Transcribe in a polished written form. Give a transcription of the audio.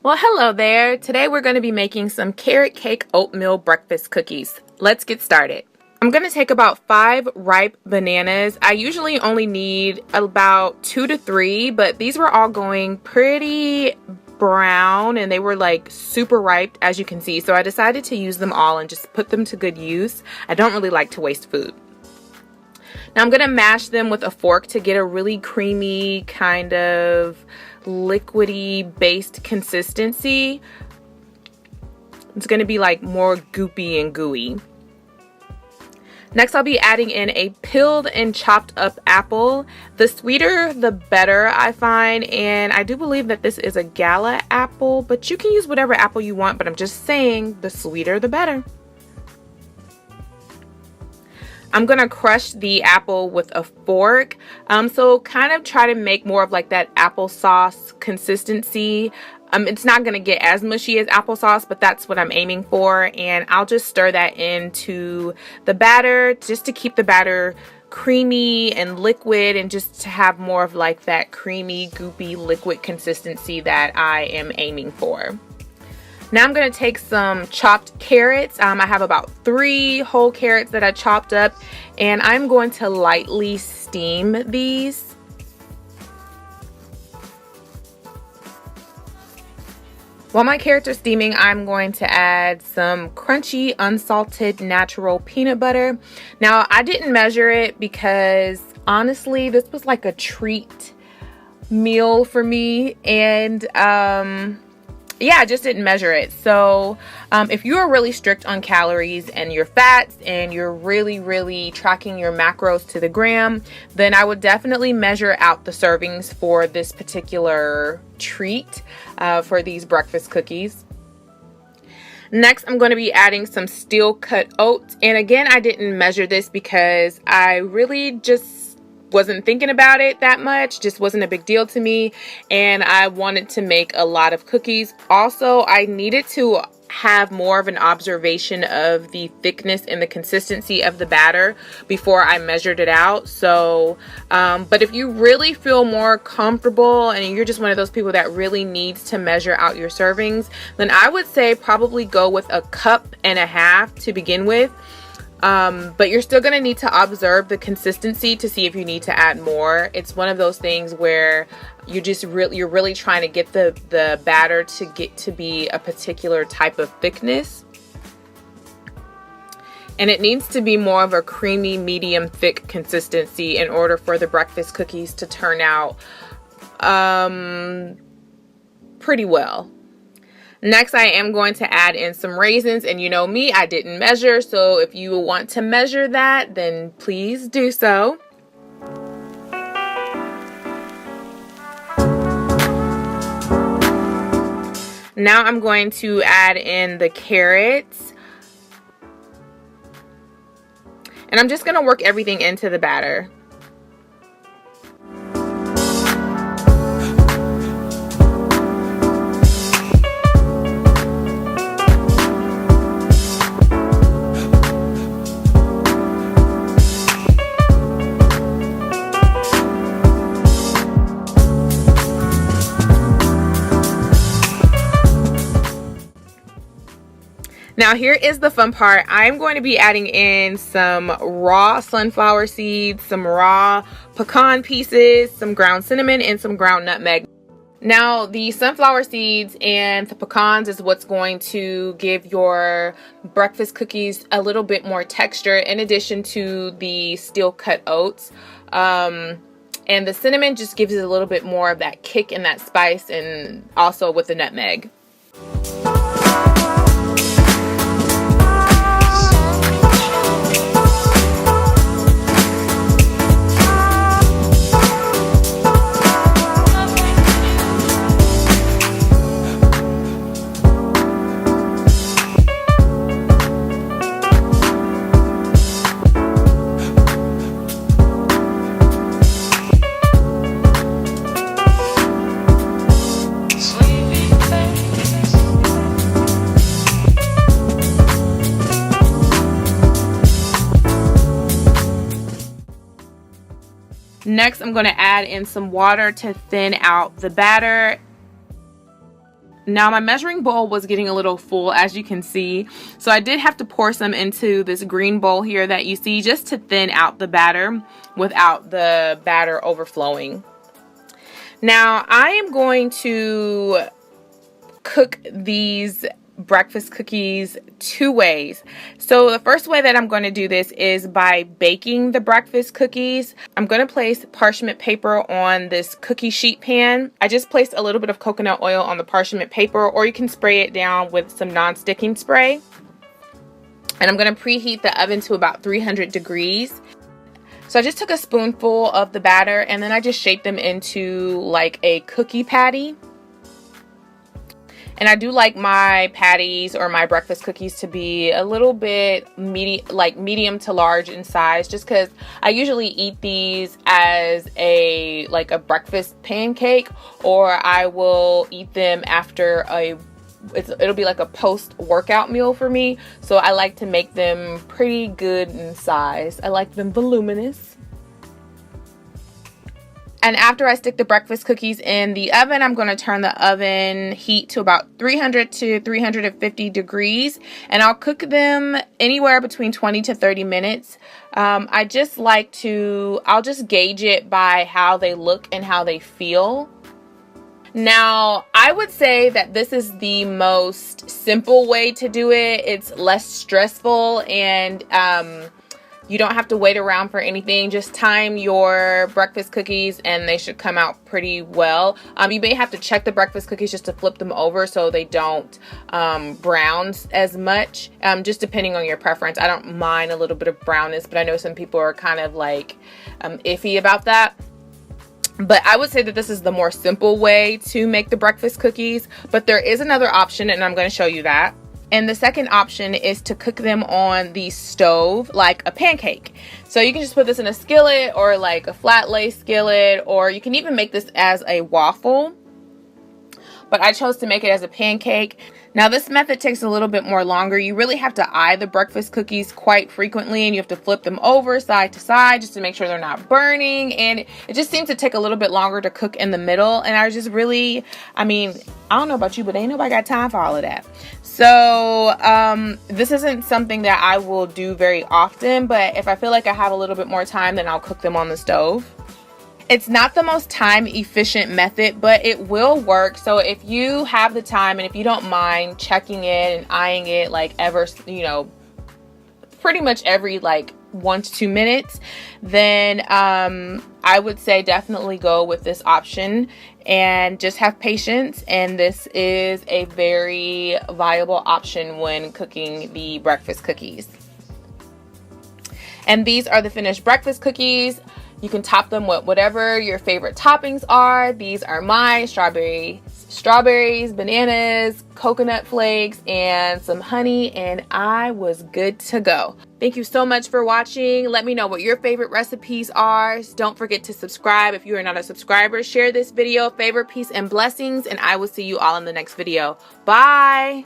Well, hello there. Today we're going to be making some carrot cake oatmeal breakfast cookies. Let's get started. I'm going to take about 5 ripe bananas. I usually only need about 2 to 3, but these were all going pretty brown and they were like super ripe, as you can see. So I decided to use them all and just put them to good use. I don't really like to waste food. Now I'm going to mash them with a fork to get a really creamy kind of liquidy based consistency. It's going to be like more goopy and gooey. Next I'll be adding in a peeled and chopped up apple. The sweeter the better, I find, and I do believe that this is a gala apple, but you can use whatever apple you want, but I'm just saying the sweeter the better. I'm gonna crush the apple with a fork, so kind of try to make more of like that applesauce consistency. It's not gonna get as mushy as applesauce, but that's what I'm aiming for, and I'll just stir that into the batter just to keep the batter creamy and liquid and just to have more of like that creamy, goopy, liquid consistency that I am aiming for. Now I'm going to take some chopped carrots. I have about 3 whole carrots that I chopped up, and I'm going to lightly steam these. While my carrots are steaming, I'm going to add some crunchy, unsalted, natural peanut butter. Now, I didn't measure it because honestly, this was like a treat meal for me, and yeah, I just didn't measure it. So if you are really strict on calories and your fats and you're really tracking your macros to the gram, then I would definitely measure out the servings for this particular treat for these breakfast cookies. Next, I'm going to be adding some steel cut oats. And again, I didn't measure this because I really just wasn't thinking about it that much, just wasn't a big deal to me, and I wanted to make a lot of cookies. Also, I needed to have more of an observation of the thickness and the consistency of the batter before I measured it out. So but if you really feel more comfortable and you're just one of those people that really needs to measure out your servings, then I would say probably go with 1.5 cups to begin with. But you're still going to need to observe the consistency to see if you need to add more. It's one of those things where you're really trying to get the batter to get to be a particular type of thickness. And it needs to be more of a creamy, medium thick consistency in order for the breakfast cookies to turn out pretty well. Next, I am going to add in some raisins, and you know me, I didn't measure, so if you want to measure that, then please do so. Now I'm going to add in the carrots, and I'm just going to work everything into the batter. Now here is the fun part. I'm going to be adding in some raw sunflower seeds, some raw pecan pieces, some ground cinnamon, and some ground nutmeg. Now the sunflower seeds and the pecans is what's going to give your breakfast cookies a little bit more texture, in addition to the steel cut oats. And the cinnamon just gives it a little bit more of that kick and that spice, and also with the nutmeg. Next, I'm going to add in some water to thin out the batter. Now my measuring bowl was getting a little full, as you can see, so I did have to pour some into this green bowl here that you see, just to thin out the batter without the batter overflowing. Now I am going to cook these breakfast cookies two ways. So the first way that I'm going to do this is by baking the breakfast cookies. I'm going to place parchment paper on this cookie sheet pan. I just placed a little bit of coconut oil on the parchment paper, or you can spray it down with some non-sticking spray. And I'm going to preheat the oven to about 300 degrees. So I just took a spoonful of the batter and then I just shaped them into like a cookie patty. And I do like my patties or my breakfast cookies to be a little bit medium to large in size, just because I usually eat these as a breakfast pancake, or I will eat them after it'll be like a post-workout meal for me. So I like to make them pretty good in size. I like them voluminous. And after I stick the breakfast cookies in the oven, I'm going to turn the oven heat to about 300 to 350 degrees. And I'll cook them anywhere between 20 to 30 minutes. I'll just gauge it by how they look and how they feel. Now, I would say that this is the most simple way to do it. It's less stressful, and you don't have to wait around for anything. Just time your breakfast cookies and they should come out pretty well. You may have to check the breakfast cookies just to flip them over so they don't brown as much, just depending on your preference. I don't mind a little bit of brownness, but I know some people are kind of like iffy about that. But I would say that this is the more simple way to make the breakfast cookies, but there is another option, and I'm going to show you that. And the second option is to cook them on the stove like a pancake. So you can just put this in a skillet or like a flat lay skillet, or you can even make this as a waffle. But I chose to make it as a pancake. Now this method takes a little bit more longer. You really have to eye the breakfast cookies quite frequently, and you have to flip them over side to side just to make sure they're not burning. And it just seems to take a little bit longer to cook in the middle. And I don't know about you, but ain't nobody got time for all of that. So this isn't something that I will do very often, but if I feel like I have a little bit more time, then I'll cook them on the stove. It's not the most time efficient method, but it will work. So if you have the time and if you don't mind checking it and eyeing it pretty much every 1 to 2 minutes, then I would say definitely go with this option and just have patience. And this is a very viable option when cooking the breakfast cookies. And these are the finished breakfast cookies. You can top them with whatever your favorite toppings are. These are mine: strawberries, bananas, coconut flakes, and some honey, and I was good to go. Thank you so much for watching. Let me know what your favorite recipes are. Don't forget to subscribe if you are not a subscriber. Share this video. Favor, peace, and blessings, and I will see you all in the next video. Bye!